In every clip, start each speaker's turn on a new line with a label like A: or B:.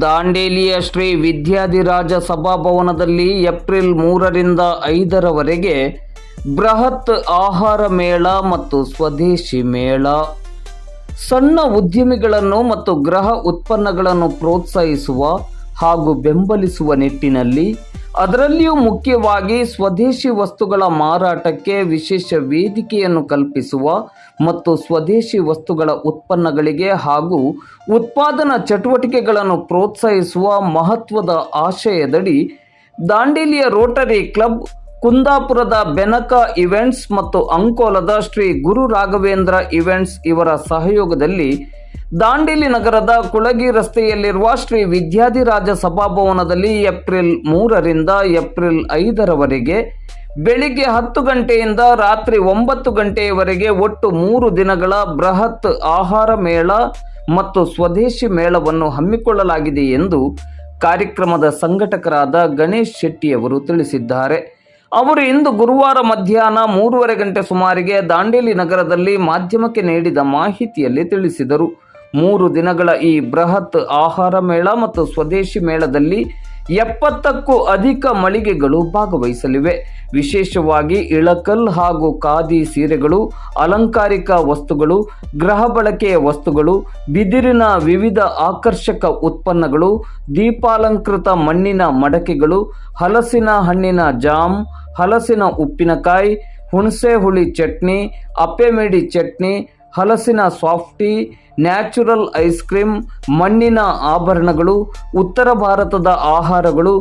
A: ದಾಂಡೇಲಿಯ Shri Vidyadhiraja ಸಭಾಭವನದಲ್ಲಿ April 3ರಿಂದ 5ರವರೆಗೆ ಬೃಹತ್ ಆಹಾರ ಮೇಳ ಮತ್ತು ಸ್ವದೇಶಿ ಮೇಳ. ಸಣ್ಣ ಉದ್ಯಮಿಗಳನ್ನು ಮತ್ತು ಗೃಹ ಉತ್ಪನ್ನಗಳನ್ನು ಪ್ರೋತ್ಸಾಹಿಸುವ ಹಾಗೂ ಬೆಂಬಲಿಸುವ ನಿಟ್ಟಿನಲ್ಲಿ, ಅದರಲ್ಲಿಯೂ ಮುಖ್ಯವಾಗಿ ಸ್ವದೇಶಿ ವಸ್ತುಗಳ ಮಾರಾಟಕ್ಕೆ ವಿಶೇಷ ವೇದಿಕೆಯನ್ನು ಕಲ್ಪಿಸುವ ಮತ್ತು ಸ್ವದೇಶಿ ವಸ್ತುಗಳ ಉತ್ಪನ್ನಗಳಿಗೆ ಹಾಗೂ ಉತ್ಪಾದನಾ ಚಟುವಟಿಕೆಗಳನ್ನು ಪ್ರೋತ್ಸಾಹಿಸುವ ಮಹತ್ವದ ಆಶಯದಡಿ ದಾಂಡೇಲಿಯ ರೋಟರಿ ಕ್ಲಬ್, ಕುಂದಾಪುರದ ಬೆನಕ ಇವೆಂಟ್ಸ್ ಮತ್ತು ಅಂಕೋಲದ ಶ್ರೀ ಗುರು ರಾಘವೇಂದ್ರ ಇವೆಂಟ್ಸ್ ಇವರ ಸಹಯೋಗದಲ್ಲಿ ದಾಂಡೇಲಿ ನಗರದ ಕುಳಗಿ ರಸ್ತೆಯಲ್ಲಿರುವ ಶ್ರೀ ವಿದ್ಯಾಧಿರಾಜ ಸಭಾಭವನದಲ್ಲಿ ಏಪ್ರಿಲ್ 3ರಿಂದ ಏಪ್ರಿಲ್ 5ರವರೆಗೆ ಬೆಳಿಗ್ಗೆ 10 ಗಂಟೆಯಿಂದ ರಾತ್ರಿ 9 ಗಂಟೆಯವರೆಗೆ ಒಟ್ಟು 3 ದಿನಗಳ ಬೃಹತ್ ಆಹಾರ ಮೇಳ ಮತ್ತು ಸ್ವದೇಶಿ ಮೇಳವನ್ನು ಹಮ್ಮಿಕೊಳ್ಳಲಾಗಿದೆ ಎಂದು ಕಾರ್ಯಕ್ರಮದ ಸಂಘಟಕರಾದ ಗಣೇಶ್ ಶೆಟ್ಟಿಯವರು ತಿಳಿಸಿದ್ದಾರೆ. ಅವರು ಇಂದು ಗುರುವಾರ ಮಧ್ಯಾಹ್ನ 3:30 ಗಂಟೆ ಸುಮಾರಿಗೆ ದಾಂಡೇಲಿ ನಗರದಲ್ಲಿ ಮಾಧ್ಯಮಕ್ಕೆ ನೀಡಿದ ಮಾಹಿತಿಯಲ್ಲಿ ತಿಳಿಸಿದರು. 3 ದಿನಗಳ ಈ ಬೃಹತ್ ಆಹಾರ ಮೇಳ ಮತ್ತು ಸ್ವದೇಶಿ ಮೇಳದಲ್ಲಿ 70ಕ್ಕೂ ಅಧಿಕ ಮಳಿಗೆಗಳು ಭಾಗವಹಿಸಲಿವೆ. ವಿಶೇಷವಾಗಿ ಇಳಕಲ್ ಹಾಗೂ ಖಾದಿ ಸೀರೆಗಳು, ಅಲಂಕಾರಿಕ ವಸ್ತುಗಳು, ಗೃಹ ಬಳಕೆಯ ವಸ್ತುಗಳು, ಬಿದಿರಿನ ವಿವಿಧ ಆಕರ್ಷಕ ಉತ್ಪನ್ನಗಳು, ದೀಪಾಲಂಕೃತ ಮಣ್ಣಿನ ಮಡಕೆಗಳು, ಹಲಸಿನ ಹಣ್ಣಿನ ಜಾಮ್, ಹಲಸಿನ ಉಪ್ಪಿನಕಾಯಿ, ಹುಣಸೆ ಹುಳಿ ಚಟ್ನಿ, ಅಪ್ಪೆಮೇಡಿ ಚಟ್ನಿ, ಹಲಸಿನ ಸಾಫ್ಟಿ, ನ್ಯಾಚುರಲ್ ಐಸ್ ಕ್ರೀಮ್, ಮಣ್ಣಿನ ಆಭರಣಗಳು, ಉತ್ತರ ಭಾರತದ ಆಹಾರಗಳು,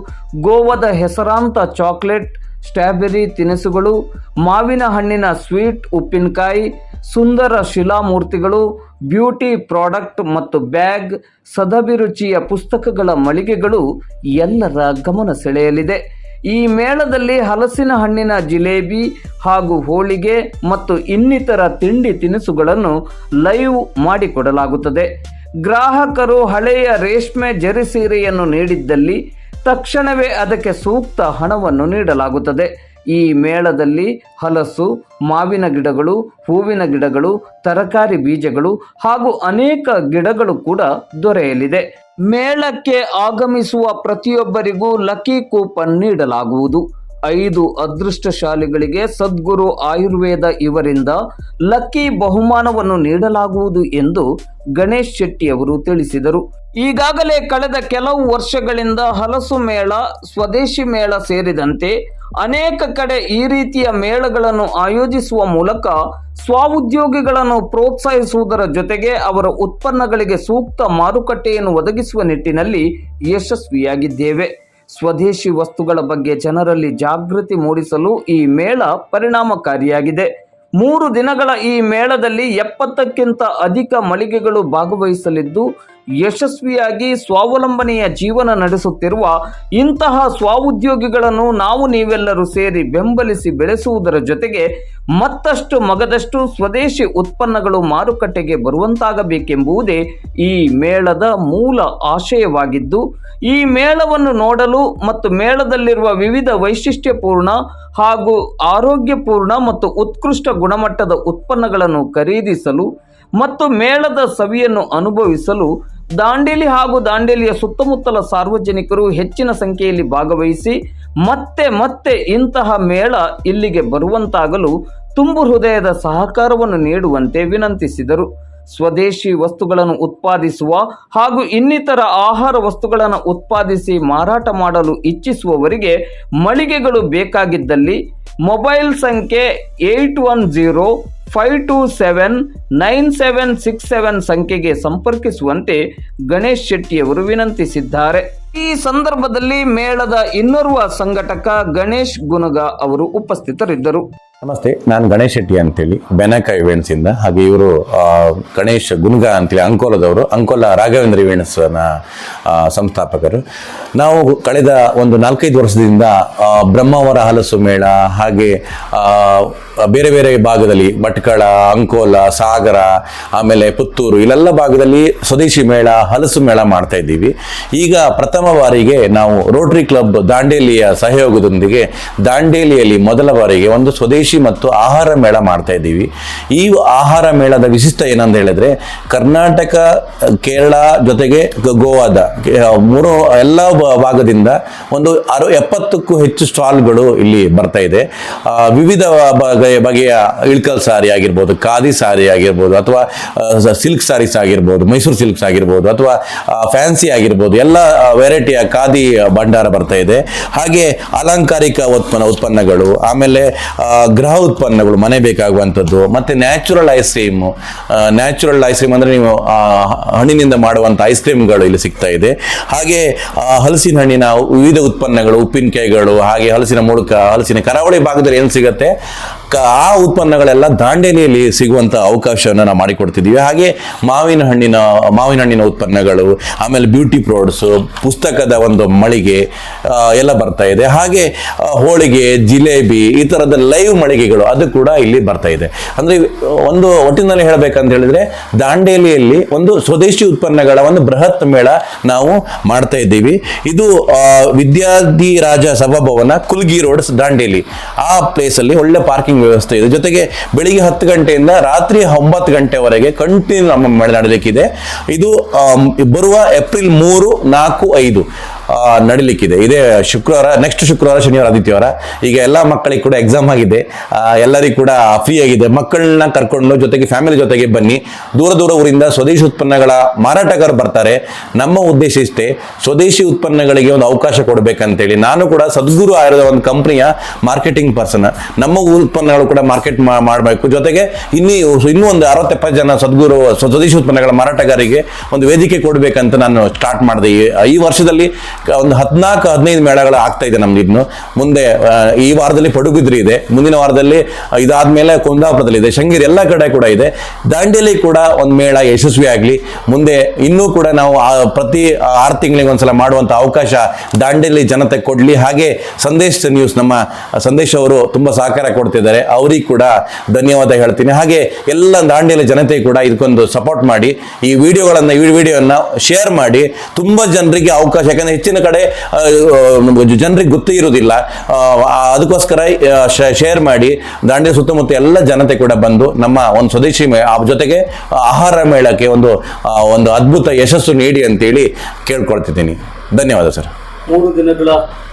A: ಗೋವಾದ ಹೆಸರಾಂತ ಚಾಕ್ಲೇಟ್, ಸ್ಟ್ರಾಬೆರಿ ತಿನಿಸುಗಳು, ಮಾವಿನ ಹಣ್ಣಿನ ಸ್ವೀಟ್ ಉಪ್ಪಿನಕಾಯಿ, ಸುಂದರ ಶಿಲಾಮೂರ್ತಿಗಳು, ಬ್ಯೂಟಿ ಪ್ರಾಡಕ್ಟ್ ಮತ್ತು ಬ್ಯಾಗ್, ಸದಭಿರುಚಿಯ ಪುಸ್ತಕಗಳ ಮಳಿಗೆಗಳು ಎಲ್ಲರ ಗಮನ ಸೆಳೆಯಲಿದೆ. ಈ ಮೇಳದಲ್ಲಿ ಹಲಸಿನ ಹಣ್ಣಿನ ಜಿಲೇಬಿ ಹಾಗೂ ಹೋಳಿಗೆ ಮತ್ತು ಇನ್ನಿತರ ತಿಂಡಿ ತಿನಿಸುಗಳನ್ನು ಲೈವ್ ಮಾಡಿಕೊಡಲಾಗುತ್ತದೆ. ಗ್ರಾಹಕರು ಹಳೆಯ ರೇಷ್ಮೆ ಜರಿ ಸೀರೆಯನ್ನು ನೀಡಿದ್ದಲ್ಲಿ ತಕ್ಷಣವೇ ಅದಕ್ಕೆ ಸೂಕ್ತ ಹಣವನ್ನು ನೀಡಲಾಗುತ್ತದೆ. ಈ ಮೇಳದಲ್ಲಿ ಹಲಸು, ಮಾವಿನ ಗಿಡಗಳು, ಹೂವಿನ ಗಿಡಗಳು, ತರಕಾರಿ ಬೀಜಗಳು ಹಾಗೂ ಅನೇಕ ಗಿಡಗಳು ಕೂಡ ದೊರೆಯಲಿದೆ. ಮೇಳಕ್ಕೆ ಆಗಮಿಸುವ ಪ್ರತಿಯೊಬ್ಬರಿಗೂ ಲಕ್ಕಿ ಕೂಪನ್ ನೀಡಲಾಗುವುದು. 5 ಅದೃಷ್ಟಶಾಲಿಗಳಿಗೆ ಸದ್ಗುರು ಆಯುರ್ವೇದ ಇವರಿಂದ ಲಕ್ಕಿ ಬಹುಮಾನವನ್ನು ನೀಡಲಾಗುವುದು ಎಂದು ಗಣೇಶ್ ಶೆಟ್ಟಿ ಅವರು ತಿಳಿಸಿದರು. ಈಗಾಗಲೇ ಕಳೆದ ಕೆಲವು ವರ್ಷಗಳಿಂದ ಹಲಸು ಮೇಳ, ಸ್ವದೇಶಿ ಮೇಳ ಸೇರಿದಂತೆ ಅನೇಕ ಕಡೆ ಈ ರೀತಿಯ ಮೇಳಗಳನ್ನು ಆಯೋಜಿಸುವ ಮೂಲಕ ಸ್ವಉದ್ಯೋಗಿಗಳನ್ನು ಪ್ರೋತ್ಸಾಹಿಸುವುದರ ಜೊತೆಗೆ ಅವರ ಉತ್ಪನ್ನಗಳಿಗೆ ಸೂಕ್ತ ಮಾರುಕಟ್ಟೆಯನ್ನು ಒದಗಿಸುವ ನಿಟ್ಟಿನಲ್ಲಿ ಯಶಸ್ವಿಯಾಗಿದ್ದೇವೆ. ಸ್ವದೇಶಿ ವಸ್ತುಗಳ ಬಗ್ಗೆ ಜನರಲ್ಲಿ ಜಾಗೃತಿ ಮೂಡಿಸಲು ಈ ಮೇಳ ಪರಿಣಾಮಕಾರಿಯಾಗಿದೆ. 3 ದಿನಗಳ ಈ ಮೇಳದಲ್ಲಿ 70ಕ್ಕಿಂತ ಅಧಿಕ ಮಳಿಗೆಗಳು ಭಾಗವಹಿಸಲಿದ್ದು, ಯಶಸ್ವಿಯಾಗಿ ಸ್ವಾವಲಂಬನೆಯ ಜೀವನ ನಡೆಸುತ್ತಿರುವ ಇಂತಹ ಸ್ವಉದ್ಯೋಗಿಗಳನ್ನು ನಾವು ನೀವೆಲ್ಲರೂ ಸೇರಿ ಬೆಂಬಲಿಸಿ ಬೆಳೆಸುವುದರ ಜೊತೆಗೆ ಮತ್ತಷ್ಟು ಮಗದಷ್ಟು ಸ್ವದೇಶಿ ಉತ್ಪನ್ನಗಳು ಮಾರುಕಟ್ಟೆಗೆ ಬರುವಂತಾಗಬೇಕೆಂಬುದೇ ಈ ಮೇಳದ ಮೂಲ ಆಶಯವಾಗಿದ್ದು, ಈ ಮೇಳವನ್ನು ನೋಡಲು ಮತ್ತು ಮೇಳದಲ್ಲಿರುವ ವಿವಿಧ ವೈಶಿಷ್ಟ್ಯಪೂರ್ಣ ಹಾಗೂ ಆರೋಗ್ಯಪೂರ್ಣ ಮತ್ತು ಉತ್ಕೃಷ್ಟ ಗುಣಮಟ್ಟದ ಉತ್ಪನ್ನಗಳನ್ನು ಖರೀದಿಸಲು ಮತ್ತು ಮೇಳದ ಸವಿಯನ್ನು ಅನುಭವಿಸಲು ದಾಂಡೇಲಿ ಹಾಗೂ ದಾಂಡೇಲಿಯ ಸುತ್ತಮುತ್ತಲ ಸಾರ್ವಜನಿಕರು ಹೆಚ್ಚಿನ ಸಂಖ್ಯೆಯಲ್ಲಿ ಭಾಗವಹಿಸಿ ಮತ್ತೆ ಇಂತಹ ಮೇಳ ಇಲ್ಲಿಗೆ ಬರುವಂತಾಗಲು ತುಂಬು ಹೃದಯದ ಸಹಕಾರವನ್ನು ನೀಡುವಂತೆ ವಿನಂತಿಸಿದರು. ಸ್ವದೇಶಿ ವಸ್ತುಗಳನ್ನು ಉತ್ಪಾದಿಸುವ ಹಾಗೂ ಇನ್ನಿತರ ಆಹಾರ ವಸ್ತುಗಳನ್ನು ಉತ್ಪಾದಿಸಿ ಮಾರಾಟ ಮಾಡಲು ಇಚ್ಛಿಸುವವರಿಗೆ ಮಳಿಗೆಗಳು ಬೇಕಾಗಿದ್ದಲ್ಲಿ ಮೊಬೈಲ್ ಸಂಖ್ಯೆ 8105279767 ಸಂಖ್ಯೆಗೆ ಸಂಪರ್ಕಿಸುವಂತೆ ಗಣೇಶ್ ಶೆಟ್ಟಿಯವರು ವಿನಂತಿಸಿದ್ದಾರೆ. ಈ ಸಂದರ್ಭದಲ್ಲಿ ಮೇಳದ ಇನ್ನೋರ್ವ ಸಂಘಟಕ ಗಣೇಶ್ ಗುನಗ ಅವರು ಉಪಸ್ಥಿತರಿದ್ದರು.
B: ನಮಸ್ತೆ, ನಾನು ಗಣೇಶ್ ಶೆಟ್ಟಿ ಅಂತೇಳಿ ಬೆನಕ ಇವೆಂಟ್ಸ್ ಇಂದ, ಹಾಗೆ ಇವರು ಗಣೇಶ್ ಗುನ್ಗ ಅಂತೇಳಿ ಅಂಕೋಲದವರು, ಅಂಕೋಲ ರಾಘವೇಂದ್ರ ಇವೆಂಟ್ಸ್ ಸಂಸ್ಥಾಪಕರು. ನಾವು ಕಳೆದ ಒಂದು 4-5 ವರ್ಷದಿಂದ ಬ್ರಹ್ಮಾವರ ಹಲಸು ಮೇಳ, ಹಾಗೆ ಬೇರೆ ಬೇರೆ ಭಾಗದಲ್ಲಿ ಭಟ್ಕಳ, ಅಂಕೋಲ, ಸಾಗರ, ಆಮೇಲೆ ಪುತ್ತೂರು, ಇಲ್ಲೆಲ್ಲ ಭಾಗದಲ್ಲಿ ಸ್ವದೇಶಿ ಮೇಳ, ಹಲಸು ಮೇಳ ಮಾಡ್ತಾ ಇದ್ದೀವಿ. ಈಗ ಪ್ರಥಮ ಬಾರಿಗೆ ನಾವು ರೋಟರಿ ಕ್ಲಬ್ ದಾಂಡೇಲಿಯ ಸಹಯೋಗದೊಂದಿಗೆ ದಾಂಡೇಲಿಯಲ್ಲಿ ಮೊದಲ ಬಾರಿಗೆ ಒಂದು ಸ್ವದೇಶಿ ಸ್ವದೇಶಿ ಮತ್ತು ಆಹಾರ ಮೇಳ ಮಾಡ್ತಾ ಇದ್ದೀವಿ. ಈ ಆಹಾರ ಮೇಳದ ವಿಶಿಷ್ಟ ಏನಂತ ಹೇಳಿದ್ರೆ, ಕರ್ನಾಟಕ, ಕೇರಳ ಜೊತೆಗೆ ಗೋವಾದ ಮೂರು ಎಲ್ಲ ಭಾಗದಿಂದ ಒಂದು 70ಕ್ಕೂ ಹೆಚ್ಚು ಸ್ಟಾಲ್ಗಳು ಇಲ್ಲಿ ಬರ್ತಾ ಇದೆ. ವಿವಿಧ ಬಗೆಯ ಇಳ್ಕಲ್ ಸಾರಿ ಆಗಿರ್ಬೋದು, ಖಾದಿ ಸಾರಿ ಆಗಿರ್ಬೋದು, ಅಥವಾ ಸಿಲ್ಕ್ ಸಾರೀಸ್ ಆಗಿರ್ಬೋದು, ಮೈಸೂರು ಸಿಲ್ಕ್ಸ್ ಆಗಿರ್ಬೋದು, ಅಥವಾ ಫ್ಯಾನ್ಸಿ ಆಗಿರ್ಬೋದು, ಎಲ್ಲ ವೆರೈಟಿಯ ಖಾದಿ ಭಂಡಾರ ಬರ್ತಾ ಇದೆ. ಹಾಗೆ ಅಲಂಕಾರಿಕ ಉತ್ಪನ್ನಗಳು, ಆಮೇಲೆ ಗೃಹ ಉತ್ಪನ್ನಗಳು, ಮನೆ ಬೇಕಾಗುವಂಥದ್ದು, ಮತ್ತೆ ನ್ಯಾಚುರಲ್ ಐಸ್ ಕ್ರೀಮ್ ಅಂದ್ರೆ ನೀವು ಹಣ್ಣಿನಿಂದ ಮಾಡುವಂಥ ಐಸ್ ಕ್ರೀಮ್ಗಳು ಇಲ್ಲಿ ಸಿಗ್ತಾ ಇದೆ. ಹಾಗೆ ಹಲಸಿನ ಹಣ್ಣಿನ ವಿವಿಧ ಉತ್ಪನ್ನಗಳು, ಉಪ್ಪಿನಕಾಯಿಗಳು, ಹಾಗೆ ಹಲಸಿನ ಮುಳುಕ, ಹಲಸಿನ ಕರಾವಳಿ ಭಾಗದಲ್ಲಿ ಏನು ಸಿಗುತ್ತೆ ಆ ಉತ್ಪನ್ನಗಳೆಲ್ಲ ದಾಂಡೇಲಿಯಲ್ಲಿ ಸಿಗುವಂಥ ಅವಕಾಶವನ್ನು ನಾವು ಮಾಡಿಕೊಡ್ತಿದ್ದೀವಿ. ಹಾಗೆ ಮಾವಿನ ಹಣ್ಣಿನ ಉತ್ಪನ್ನಗಳು, ಆಮೇಲೆ ಬ್ಯೂಟಿ ಪ್ರಾಡಕ್ಟ್ಸು, ಪುಸ್ತಕದ ಒಂದು ಮಳಿಗೆ ಎಲ್ಲ ಬರ್ತಾ ಇದೆ. ಹಾಗೆ ಹೋಳಿಗೆ, ಜಿಲೇಬಿ, ಈ ಥರದ ಲೈವ್ ಮಳಿಗೆಗಳು ಅದು ಕೂಡ ಇಲ್ಲಿ ಬರ್ತಾ ಇದೆ. ಅಂದರೆ ಒಂದು ಒಟ್ಟಿನಲ್ಲಿ ಹೇಳಬೇಕಂತ ಹೇಳಿದ್ರೆ, ದಾಂಡೇಲಿಯಲ್ಲಿ ಒಂದು ಸ್ವದೇಶಿ ಉತ್ಪನ್ನಗಳ ಒಂದು ಬೃಹತ್ ಮೇಳ ನಾವು ಮಾಡ್ತಾ ಇದ್ದೀವಿ. ಇದು ವಿದ್ಯಾಧಿರಾಜ ಸಭಾಭವನ, ಕುಲ್ಗಿ ರೋಡ್, ದಾಂಡೇಲಿ, ಆ ಪ್ಲೇಸಲ್ಲಿ ಒಳ್ಳೆ ಪಾರ್ಕಿಂಗ್ ವ್ಯವಸ್ಥೆ ಇದೆ. ಜೊತೆಗೆ ಬೆಳಿಗ್ಗೆ 10 ಗಂಟೆಯಿಂದ ರಾತ್ರಿ 9 ಗಂಟೆವರೆಗೆ ಕಂಟಿನ್ಯೂ ನಮ್ಮ ಮೇಳ ನಡೀಲಿಕ್ಕಿದೆ. ಇದು ಬರುವ ಏಪ್ರಿಲ್ 3, 4, 5 ನಡಿಲಿಕ್ಕಿದೆ. ಇದೇ ಶುಕ್ರವಾರ, ನೆಕ್ಸ್ಟ್ ಶುಕ್ರವಾರ, ಶನಿವಾರ, ಆದಿತ್ಯವಾರ. ಈಗ ಎಲ್ಲ ಮಕ್ಕಳಿಗೆ ಕೂಡ ಎಕ್ಸಾಮ್ ಆಗಿದೆ, ಎಲ್ಲರಿಗೂ ಕೂಡ ಫ್ರೀ ಆಗಿದೆ. ಮಕ್ಕಳನ್ನ ಕರ್ಕೊಂಡು ಜೊತೆಗೆ ಫ್ಯಾಮಿಲಿ ಜೊತೆಗೆ ಬನ್ನಿ. ದೂರ ಊರಿಂದ ಸ್ವದೇಶಿ ಉತ್ಪನ್ನಗಳ ಮಾರಾಟಗಾರರು ಬರ್ತಾರೆ. ನಮ್ಮ ಉದ್ದೇಶ ಇಷ್ಟೇ, ಸ್ವದೇಶಿ ಉತ್ಪನ್ನಗಳಿಗೆ ಒಂದು ಅವಕಾಶ ಕೊಡಬೇಕಂತೇಳಿ. ನಾನು ಕೂಡ ಸದ್ಗುರು ಆಯುರ್ವೇದ ಒಂದು ಕಂಪ್ನಿಯ ಮಾರ್ಕೆಟಿಂಗ್ ಪರ್ಸನ್. ನಮ್ಮ ಉತ್ಪನ್ನಗಳು ಕೂಡ ಮಾರ್ಕೆಟ್ ಮಾಡಬೇಕು. ಜೊತೆಗೆ ಇನ್ನೂ ಒಂದು 60-70 ಜನ ಸದ್ಗುರು ಸ್ವದೇಶಿ ಉತ್ಪನ್ನಗಳ ಮಾರಾಟಗಾರರಿಗೆ ಒಂದು ವೇದಿಕೆ ಕೊಡಬೇಕಂತ ನಾನು ಸ್ಟಾರ್ಟ್ ಮಾಡಿದೆ. ಈ ವರ್ಷದಲ್ಲಿ ಒಂದು 14-15 ಮೇಳಗಳು ಆಗ್ತಾ ಇದೆ ನಮ್ದು. ಇನ್ನು ಮುಂದೆ ಈ ವಾರದಲ್ಲಿ ಪಡುಬಿದ್ರಿ ಇದೆ, ಮುಂದಿನ ವಾರದಲ್ಲಿ ಇದಾದ್ಮೇಲೆ ಕುಂದಾಪುರದಲ್ಲಿ ಇದೆ, ಶೃಂಗೇರಿ, ಎಲ್ಲ ಕಡೆ ಕೂಡ ಇದೆ. ದಾಂಡೇಲಿ ಕೂಡ ಒಂದು ಮೇಳ ಯಶಸ್ವಿ ಆಗಲಿ. ಮುಂದೆ ಇನ್ನೂ ಕೂಡ ನಾವು ಪ್ರತಿ 6 ತಿಂಗಳಿಗೆ ಒಂದ್ಸಲ ಮಾಡುವಂಥ ಅವಕಾಶ ದಾಂಡೇಲಿ ಜನತೆ ಕೊಡಲಿ. ಹಾಗೆ ಸಂದೇಶ್ ನ್ಯೂಸ್, ನಮ್ಮ ಸಂದೇಶ್ ಅವರು ತುಂಬ ಸಹಕಾರ ಕೊಡ್ತಿದ್ದಾರೆ, ಅವ್ರಿಗೆ ಕೂಡ ಧನ್ಯವಾದ ಹೇಳ್ತೀನಿ. ಹಾಗೆ ಎಲ್ಲ ದಾಂಡೇಲಿ ಜನತೆ ಕೂಡ ಇದಕ್ಕೊಂದು ಸಪೋರ್ಟ್ ಮಾಡಿ, ಈ ವಿಡಿಯೋವನ್ನು ಶೇರ್ ಮಾಡಿ. ತುಂಬ ಜನರಿಗೆ ಅವಕಾಶ, ಯಾಕಂದ್ರೆ ಹೆಚ್ಚಿನ ಕಡೆ ಜನರಿಗೆ ಗೊತ್ತೇ ಇರೋದಿಲ್ಲ. ಅದಕ್ಕೋಸ್ಕರ ಶೇರ್ ಮಾಡಿ. ದಾಂಡೇಲಿ ಸುತ್ತಮುತ್ತ ಎಲ್ಲ ಜನತೆ ಕೂಡ ಬಂದು ನಮ್ಮ ಒಂದು ಸ್ವದೇಶಿ ಜೊತೆಗೆ ಆಹಾರ ಮೇಳಕ್ಕೆ ಒಂದು ಅದ್ಭುತ ಯಶಸ್ಸು ನೀಡಿ ಅಂತೇಳಿ ಕೇಳ್ಕೊಳ್ತಿದ್ದೀನಿ. ಧನ್ಯವಾದ ಸರ್.
A: 3 ದಿನಗಳ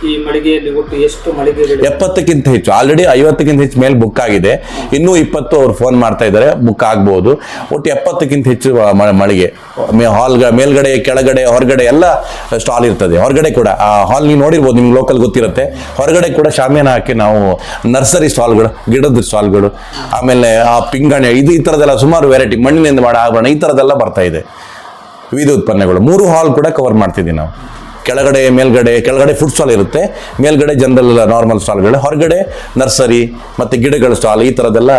A: ಈ ಮಳಿಗೆಯಲ್ಲಿ ಒಟ್ಟು ಎಷ್ಟು ಮಳಿಗೆಗಳು?
B: 70ಕ್ಕಿಂತ ಹೆಚ್ಚು, ಆಲ್ರೆಡಿ 50ಕ್ಕಿಂತ ಹೆಚ್ಚು ಮೇಲೆ ಬುಕ್ ಆಗಿದೆ. ಇನ್ನೂ 20 ಅವ್ರು ಫೋನ್ ಮಾಡ್ತಾ ಇದ್ದಾರೆ, ಬುಕ್ ಆಗ್ಬೋದು. ಒಟ್ಟು 70ಕ್ಕಿಂತ ಹೆಚ್ಚು ಮಳಿಗೆ. ಮೇಲ್ಗಡೆ, ಕೆಳಗಡೆ, ಹೊರಗಡೆ ಎಲ್ಲ ಸ್ಟಾಲ್ ಇರ್ತದೆ. ಹೊರಗಡೆ ಕೂಡ ಹಾಲ್ ನೀವು ನೋಡಿರ್ಬೋದು, ನಿಮ್ಗೆ ಲೋಕಲ್ ಗೊತ್ತಿರುತ್ತೆ. ಹೊರಗಡೆ ಕೂಡ ಶಾಮಿಯಾನ ಹಾಕಿ ನಾವು ನರ್ಸರಿ ಸ್ಟಾಲ್ಗಳು, ಗಿಡದ ಸ್ಟಾಲ್ಗಳು, ಆಮೇಲೆ ಪಿಂಗಾಣಿ, ಈ ಥರದ್ದೆಲ್ಲ ಸುಮಾರು ವೆರೈಟಿ, ಮಣ್ಣಿನಿಂದ ಮಾಡೋ ಆಭರಣ, ಈ ಥರದ್ದೆಲ್ಲ ಬರ್ತಾ ಇದೆ. ವಿವಿಧ ಉತ್ಪನ್ನಗಳು 3 ಹಾಲ್ ಕೂಡ ಕವರ್ ಮಾಡ್ತಿದ್ದೀವಿ ನಾವು. ಕೆಳಗಡೆ ಫುಡ್ ಸ್ಟಾಲ್ ಇರುತ್ತೆ, ಮೇಲ್ಗಡೆ ಜನರಲ್ ನಾರ್ಮಲ್ ಸ್ಟಾಲ್ಗಳು, ಹೊರಗಡೆ ನರ್ಸರಿ ಮತ್ತು ಗಿಡಗಳ ಸ್ಟಾಲ್, ಈ ಥರದ್ದೆಲ್ಲ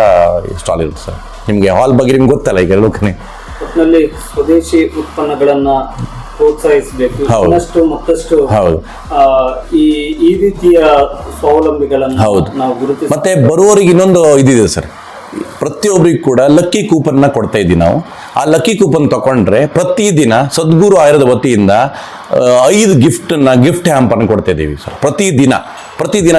B: ಸ್ಟಾಲ್ ಇರುತ್ತೆ ಸರ್. ನಿಮಗೆ ಹಾಲ್ ಬಗ್ಗೆ ನಿಮ್ಗೆ ಗೊತ್ತಲ್ಲ ಈಗ ಲೋಕನೇ.
A: ಒಟ್ಟಿನಲ್ಲಿ ಸ್ವದೇಶಿ ಉತ್ಪನ್ನಗಳನ್ನ ಪ್ರೋತ್ಸಾಹಿಸಬೇಕು, ಮತ್ತಷ್ಟು ಈ ರೀತಿಯ ಸ್ವಾವಲಂಬಿಗಳನ್ನು ನಾವು ಗುರುತಿಸಿ.
B: ಮತ್ತೆ ಬರುವವರಿಗೆ ಇನ್ನೊಂದು ಇದಿದೆ ಸರ್, ಪ್ರತಿಯೊಬ್ಬರಿಗೂ ಕೂಡ ಲಕ್ಕಿ ಕೂಪನ್ನ ಕೊಡ್ತಾ ಇದ್ದೀವಿ ನಾವು. ಆ ಲಕ್ಕಿ ಕೂಪನ್ ತಗೊಂಡ್ರೆ ಪ್ರತಿದಿನ ಸದ್ಗುರು ಆಯುರ್ವೇದ ವತಿಯಿಂದ 5 ಗಿಫ್ಟ್ ಹ್ಯಾಂಪರ್ನ ಕೊಡ್ತಾ ಇದ್ದೀವಿ ಸರ್. ಪ್ರತಿದಿನ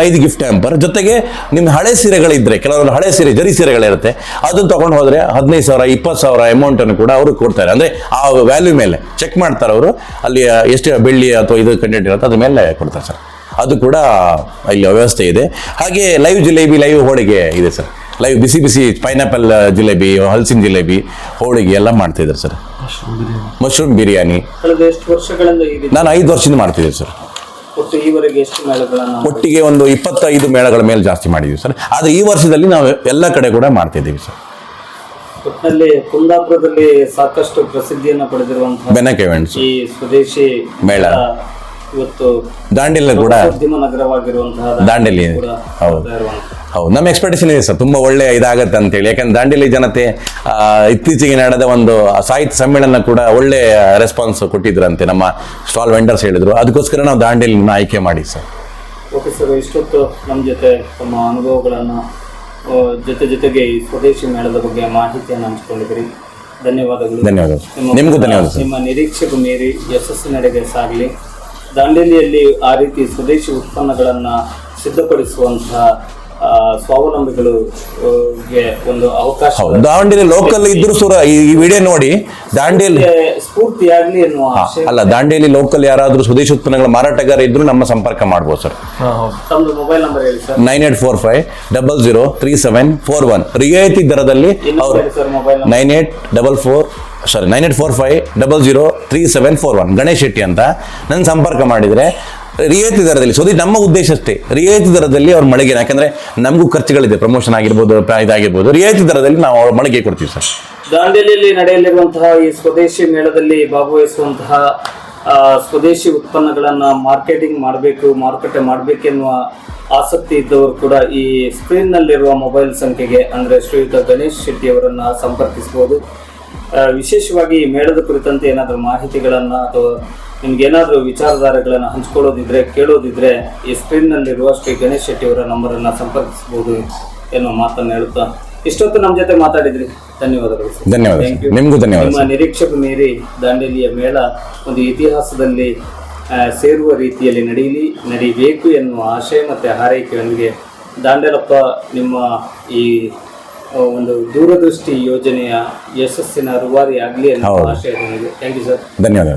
B: 5 ಗಿಫ್ಟ್ ಹ್ಯಾಂಪರ್. ಜೊತೆಗೆ ನಿಮ್ಮ ಹಳೆ ಸೀರೆಗಳಿದ್ರೆ, ಕೆಲವರು ಹಳೆ ಸೀರೆ, ಜರಿ ಸೀರೆಗಳಿರುತ್ತೆ, ಅದನ್ನು ತಗೊಂಡು ಹೋದರೆ 15,000, 20,000 ಅಮೌಂಟನ್ನು ಕೂಡ ಅವರು ಕೊಡ್ತಾರೆ. ಅಂದರೆ ಆ ವ್ಯಾಲ್ಯೂ ಮೇಲೆ ಚೆಕ್ ಮಾಡ್ತಾರೆ ಅವರು, ಅಲ್ಲಿ ಎಷ್ಟು ಬೆಳ್ಳಿ ಅಥವಾ ಇದು ಕಂಟೆಂಟ್ ಇರುತ್ತೆ ಅದ್ರ ಮೇಲೆ ಕೊಡ್ತಾರೆ ಸರ್. ಅದು ಕೂಡ ಇಲ್ಲಿ ವ್ಯವಸ್ಥೆ ಇದೆ. ಹಾಗೆ ಲೈವ್ ಜಿಲೇಬಿ, ಲೈವ್ ಹೋಳಿಗೆ ಇದೆ ಸರ್. ಲೈವ್ ಬಿಸಿ ಪೈನಾಪಲ್ ಜಿಲೇಬಿ, ಹಲಸಿನ ಜಿಲೇಬಿ, ಹೋಳಿಗೆ ಎಲ್ಲ ಮಾಡ್ತಿದ್ದಾರೆ ಸರ್. ಮಶ್ರೂಮ್ ಬಿರಿಯಾನಿ
A: ಎಷ್ಟು ವರ್ಷಗಳಿಂದ?
B: ನಾನು 5 ವರ್ಷದಿಂದ ಮಾಡ್ತಿದ್ದೀನಿ ಸರ್. ಒಟ್ಟಿಗೆ ಒಂದು 25 ಮೇಳಗಳ ಮೇಲೆ ಜಾಸ್ತಿ ಮಾಡಿದ್ದೀವಿ ಸರ್. ಆದರೆ ಈ ವರ್ಷದಲ್ಲಿ ನಾವು ಎಲ್ಲ ಕಡೆ ಕೂಡ ಮಾಡ್ತಿದ್ದೀವಿ ಸರ್.
A: ಒಟ್ಟಿನಲ್ಲಿ ಕುಂದಾಪುರದಲ್ಲಿ ಸಾಕಷ್ಟು ಪ್ರಸಿದ್ಧಿಯನ್ನು ಪಡೆದಿರುವಂತಹ
B: ಬೆನಕ್ ಇವೆಂಟ್ಸ್
A: ಈ ಸ್ವದೇಶಿ
B: ಮೇಳ
A: ಇವತ್ತು
B: ದಾಂಡೇಲಿ ಕೂಡ
A: ನಗರವಾಗಿರುವಂತಹ
B: ದಾಂಡೇಲಿ. ಹೌದು, ನಮ್ಮ ಎಕ್ಸ್ಪೆಕ್ಟೇಷನ್ ಇದೆ ಸರ್, ತುಂಬ ಒಳ್ಳೆ ಇದಾಗತ್ತೆ ಅಂತೇಳಿ. ಯಾಕಂದ್ರೆ ದಾಂಡೇಲಿ ಜನತೆ ಇತ್ತೀಚೆಗೆ ನಡೆದ ಒಂದು ಸಾಹಿತ್ಯ ಸಮ್ಮೇಳನ ಕೂಡ ಒಳ್ಳೆ ರೆಸ್ಪಾನ್ಸ್ ಕೊಟ್ಟಿದ್ರಂತೆ, ನಮ್ಮ ಸ್ಟಾಲ್ ವೆಂಡರ್ಸ್ ಹೇಳಿದ್ರು. ಅದಕ್ಕೋಸ್ಕರ ನಾವು ದಾಂಡೇಲಿನ ಆಯ್ಕೆ ಮಾಡಿ ಸರ್.
A: ಓಕೆ ಸರ್, ಇಷ್ಟೊತ್ತು ನಮ್ಮ ಜೊತೆ ತಮ್ಮ ಅನುಭವಗಳನ್ನು ಜೊತೆಗೆ ಈ ಸ್ವದೇಶಿ ಮೇಳದ ಬಗ್ಗೆ ಮಾಹಿತಿಯನ್ನು ಹಂಚಿಕೊಂಡಿದ್ರಿ. ಧನ್ಯವಾದಗಳು.
B: ನಿಮಗೂ ಧನ್ಯವಾದ.
A: ನಿಮ್ಮ ನಿರೀಕ್ಷೆಗೂ ಮೀರಿ ಯಶಸ್ಸಿನೆಡೆಗೆ ಸಾಗಲಿ. ದಾಂಡೇಲಿಯಲ್ಲಿ ಆ ರೀತಿ ಸ್ವದೇಶಿ ಉತ್ಪನ್ನಗಳನ್ನು ಸಿದ್ಧಪಡಿಸುವಂತಹ ಸ್ವಾವಲಂಬಿಗಳು ಗೆ ಒಂದು ಅವಕಾಶ
B: ಹೌದು, ದಾಂಡೇಲಿ ಲೋಕಲ್ ಇದ್ರು ಸುರ ಈ ವಿಡಿಯೋ ನೋಡಿ ದಾಂಡೇಲಿ
A: ಸ್ಫೂರ್ತಿಯಾಗ್ಲಿ ಎನ್ನುವ ಆಶಯ.
B: ಅಲ್ಲ, ದಾಂಡೇಲಿ ಲೋಕಲ್ ಯಾರಾದ್ರೂ ಸ್ವದೇಶಿ ಉತ್ಪನ್ನಗಳ ಮಾರಾಟಗಾರ ಇದ್ರು ನಮ್ಮ ಸಂಪರ್ಕ ಮಾಡ್ಬೋದು ಸರ್.
A: ತಮ್ಮದು ಮೊಬೈಲ್ ನಂಬರ್ ಹೇಳಿ ಸರ್.
B: 9845003741 ರಿಯಾಯಿತಿ ದರದಲ್ಲಿ ಅವರು
A: ಸರ್ ಮೊಬೈಲ್
B: 9845003741 ಗಣೇಶ್ ಶೆಟ್ಟಿ ಅಂತ ನನ್ನ ಸಂಪರ್ಕ ಮಾಡಿದರೆ ರಿಯಾಯಿತಿ ದರದಲ್ಲಿ ನಮ್ಮ ಉದ್ದೇಶ ಅಷ್ಟೇ, ರಿಯಾಯಿತಿ ದರದಲ್ಲಿ ಅವ್ರ ಮಳಿಗೆ, ಯಾಕಂದ್ರೆ ನಮಗೂ ಖರ್ಚುಗಳಿದೆ, ಪ್ರಮೋಷನ್ ಆಗಿರ್ಬೋದು, ಇದಾಗಿರ್ಬೋದು, ರಿಯಾಯಿತಿ ದರದಲ್ಲಿ ನಾವು ಅವ್ರ ಮಳಿಗೆ ಕೊಡ್ತೀವಿ ಸರ್.
A: ದಾಂಡೇಲಿಯಲ್ಲಿ ನಡೆಯಲಿರುವಂತಹ ಈ ಸ್ವದೇಶಿ ಮೇಳದಲ್ಲಿ ಭಾಗವಹಿಸುವಂತಹ ಸ್ವದೇಶಿ ಉತ್ಪನ್ನಗಳನ್ನ ಮಾರ್ಕೆಟಿಂಗ್ ಮಾಡಬೇಕು, ಮಾರುಕಟ್ಟೆ ಮಾಡಬೇಕೆನ್ನುವ ಆಸಕ್ತಿ ಇದ್ದವರು ಕೂಡ ಈ ಸ್ಕ್ರೀನ್ ನಲ್ಲಿರುವ ಮೊಬೈಲ್ ಸಂಖ್ಯೆಗೆ ಅಂದ್ರೆ ಶ್ರೀಯುತ ಗಣೇಶ್ ಶೆಟ್ಟಿ ಅವರನ್ನ ಸಂಪರ್ಕಿಸಬಹುದು. ವಿಶೇಷವಾಗಿ ಈ ಮೇಳದ ಕುರಿತಂತೆ ಏನಾದರೂ ಮಾಹಿತಿಗಳನ್ನ ಅಥವಾ ನಿಮ್ಗೇನಾದರೂ ವಿಚಾರಧಾರೆಗಳನ್ನು ಹಂಚ್ಕೊಳ್ಳೋದಿದ್ರೆ, ಕೇಳೋದಿದ್ರೆ ಈ ಸ್ಕ್ರೀನ್ನಲ್ಲಿರುವ ಶ್ರೀ ಗಣೇಶ್ ಶೆಟ್ಟಿ ಅವರ ನಂಬರನ್ನು ಸಂಪರ್ಕಿಸಬಹುದು ಎನ್ನುವ ಮಾತನ್ನು ಹೇಳುತ್ತಾ ಇಷ್ಟೊತ್ತು ನಮ್ಮ ಜೊತೆ ಮಾತಾಡಿದ್ರಿ, ಧನ್ಯವಾದಗಳು.
B: ಧನ್ಯವಾದ, ನಿಮಗೂ ಧನ್ಯವಾದ.
A: ನಿಮ್ಮ ನಿರೀಕ್ಷೆಗೂ ಮೀರಿ ದಾಂಡೇಲಿಯ ಮೇಳ ಒಂದು ಇತಿಹಾಸದಲ್ಲಿ ಸೇರುವ ರೀತಿಯಲ್ಲಿ ನಡೀಬೇಕು ಎನ್ನುವ ಆಶಯ ಮತ್ತು ಹಾರೈಕೆಯೊಂದಿಗೆ ದಾಂಡೇಲಪ್ಪ ನಿಮ್ಮ ಈ ಒಂದು ದೂರದೃಷ್ಟಿ ಯೋಜನೆಯ ಯಶಸ್ಸಿನ ರೂವಾರಿ ಆಗಲಿ ಅನ್ನೋ ಆಶಯ. Thank you sir.
B: ಧನ್ಯವಾದ.